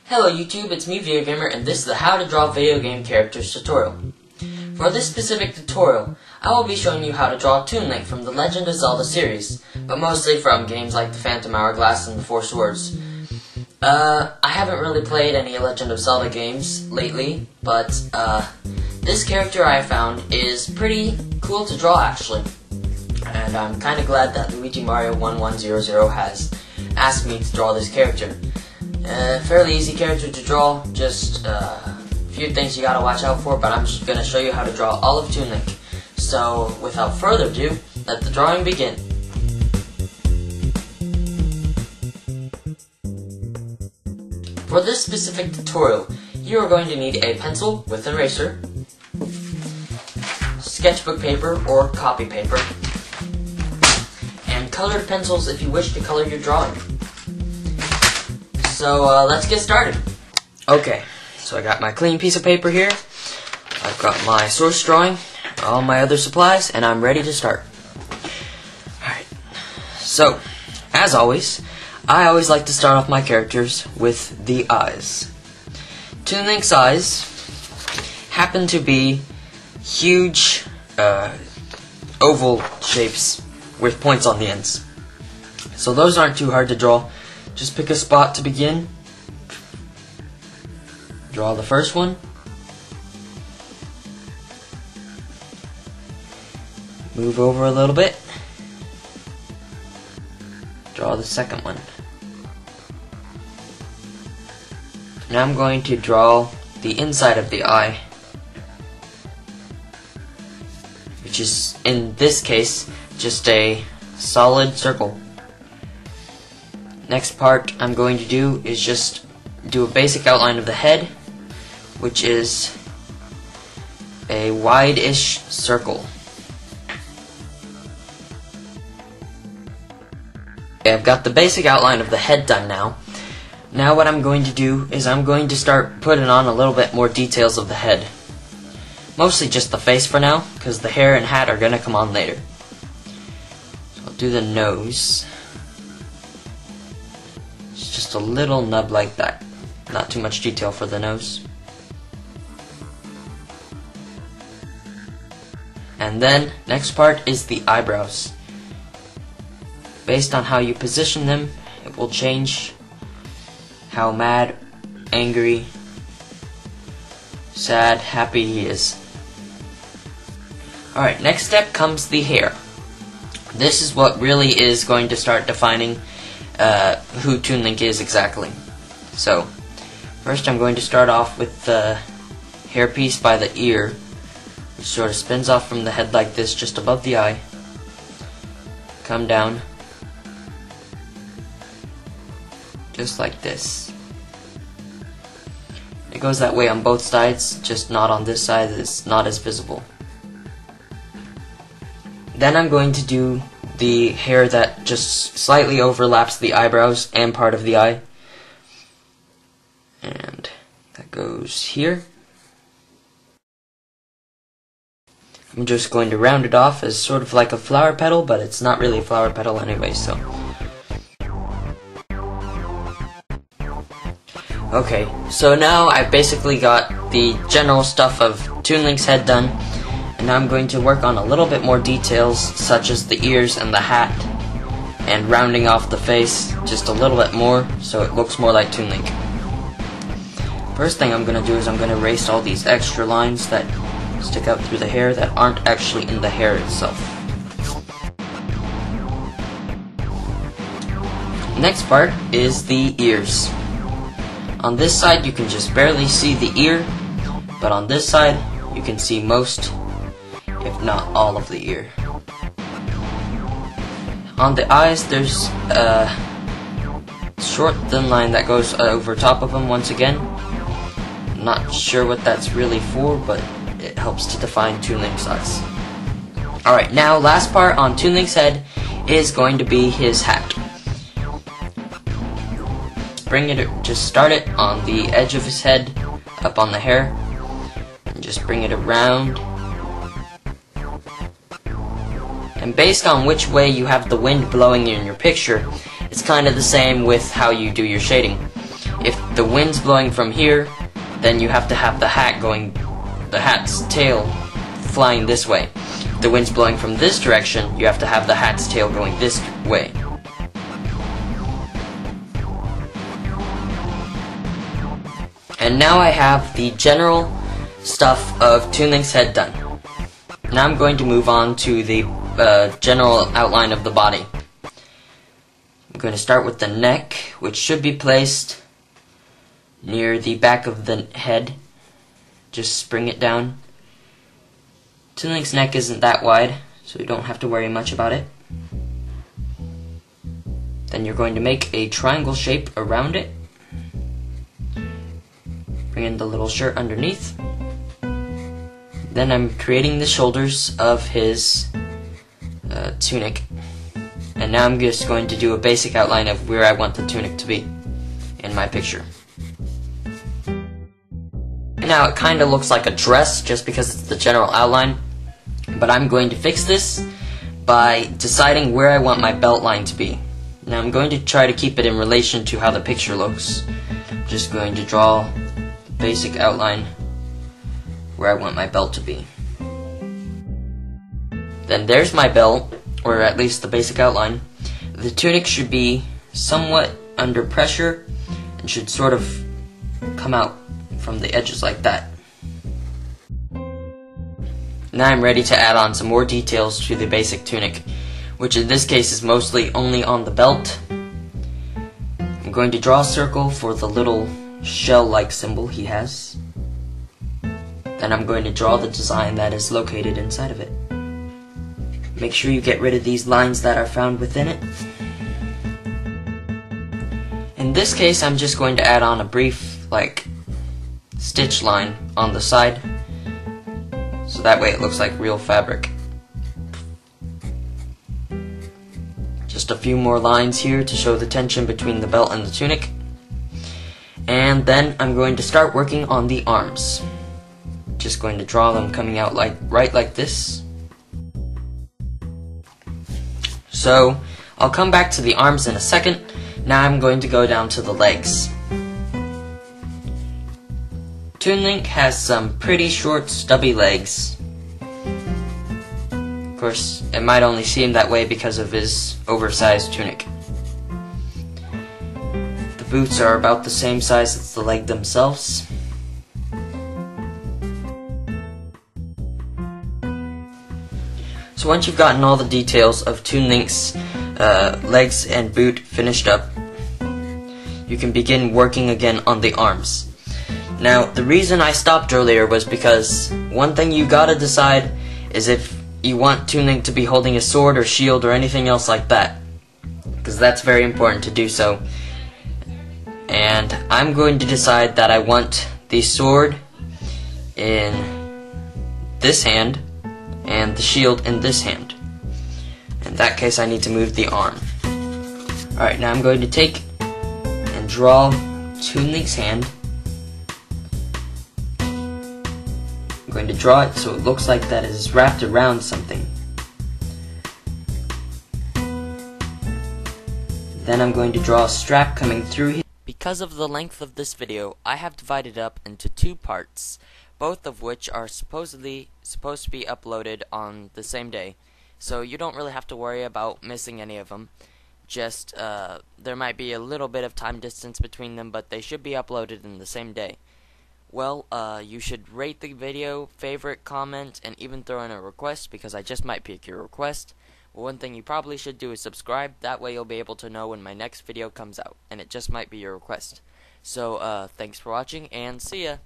Hello YouTube, it's me Vdeogamer, and this is the How to Draw Video Game Characters tutorial. For this specific tutorial, I will be showing you how to draw Toon Link from the Legend of Zelda series, but mostly from games like the Phantom Hourglass and the Four Swords. I haven't really played any Legend of Zelda games lately, but this character I found is pretty cool to draw actually. And I'm kind of glad that Luigi Mario 1100 has asked me to draw this character. Fairly easy character to draw, just a few things you gotta watch out for, but I'm just gonna show you how to draw all of Toon Link. So, without further ado, let the drawing begin. For this specific tutorial, you are going to need a pencil with an eraser, sketchbook paper or copy paper, and colored pencils if you wish to color your drawing. So let's get started. Okay, so I got my clean piece of paper here, I've got my source drawing, all my other supplies, and I'm ready to start. Alright, so as always, I always like to start off my characters with the eyes. Toon Link's eyes happen to be huge oval shapes with points on the ends. So those aren't too hard to draw. Just pick a spot to begin. Draw the first one. Move over a little bit. Draw the second one. Now I'm going to draw the inside of the eye, which is, in this case, just a solid circle. Next part I'm going to do is just do a basic outline of the head, which is a wide-ish circle. Okay, I've got the basic outline of the head done now. Now what I'm going to do is I'm going to start putting on a little bit more details of the head. Mostly just the face for now, because the hair and hat are going to come on later. So I'll do the nose. Just a little nub like that. Not too much detail for the nose. And then, next part is the eyebrows. Based on how you position them, it will change how mad, angry, sad, happy he is. Alright, next step comes the hair. This is what really is going to start defining who Toon Link is exactly. So, first I'm going to start off with the hairpiece by the ear, which sort of spins off from the head like this, just above the eye. Come down, just like this. It goes that way on both sides, just not on this side, it's not as visible. Then I'm going to do the hair that just slightly overlaps the eyebrows and part of the eye. And that goes here. I'm just going to round it off as sort of like a flower petal, but it's not really a flower petal anyway, so. Okay, so now I've basically got the general stuff of Toon Link's head done. And now I'm going to work on a little bit more details, such as the ears and the hat, and rounding off the face just a little bit more, so it looks more like Toon Link. First thing I'm going to do is I'm going to erase all these extra lines that stick out through the hair that aren't actually in the hair itself. Next part is the ears. On this side you can just barely see the ear, but on this side you can see most, if not all, of the ear. On the eyes, there's a short thin line that goes over top of them once again. Not sure what that's really for, but it helps to define Toon Link's eyes. Alright, now last part on Toon Link's head is going to be his hat. Just start it on the edge of his head, up on the hair, and just bring it around. And based on which way you have the wind blowing in your picture, it's kind of the same with how you do your shading. If the wind's blowing from here, then you have to have the hat's tail flying this way. If the wind's blowing from this direction, you have to have the hat's tail going this way. And now I have the general stuff of Toon Link's head done. Now I'm going to move on to the general outline of the body. I'm going to start with the neck, which should be placed near the back of the head. Just bring it down. Toon Link's neck isn't that wide, so you don't have to worry much about it. Then you're going to make a triangle shape around it. Bring in the little shirt underneath. Then I'm creating the shoulders of his tunic. And now I'm just going to do a basic outline of where I want the tunic to be in my picture. Now it kind of looks like a dress just because it's the general outline, but I'm going to fix this by deciding where I want my belt line to be. Now I'm going to try to keep it in relation to how the picture looks. I'm just going to draw the basic outline where I want my belt to be. Then there's my belt, or at least the basic outline. The tunic should be somewhat under pressure and should sort of come out from the edges like that. Now I'm ready to add on some more details to the basic tunic, which in this case is mostly only on the belt. I'm going to draw a circle for the little shell-like symbol he has. Then I'm going to draw the design that is located inside of it. Make sure you get rid of these lines that are found within it. In this case, I'm just going to add on a brief, stitch line on the side, so that way it looks like real fabric. Just a few more lines here to show the tension between the belt and the tunic. And then I'm going to start working on the arms. Just going to draw them coming out right like this. So I'll come back to the arms in a second. Now I'm going to go down to the legs. Toon Link has some pretty short, stubby legs. Of course, it might only seem that way because of his oversized tunic. The boots are about the same size as the leg themselves. So once you've gotten all the details of Toon Link's legs and boot finished up, you can begin working again on the arms. Now, the reason I stopped earlier was because one thing you gotta decide is if you want Toon Link to be holding a sword or shield or anything else like that, because that's very important to do so. And I'm going to decide that I want the sword in this hand and the shield in this hand. In that case, I need to move the arm. Alright, now I'm going to take and draw Toon Link's hand. I'm going to draw it so it looks like that it is wrapped around something. Then I'm going to draw a strap coming through here. Because of the length of this video, I have divided up into two parts, both of which are supposed to be uploaded on the same day, so you don't really have to worry about missing any of them. Just there might be a little bit of time distance between them, but they should be uploaded in the same day. Well, you should rate the video, favorite, comment, and even throw in a request, because I just might pick your request. One thing you probably should do is subscribe. That way you'll be able to know when my next video comes out, and it just might be your request. So thanks for watching, and see ya!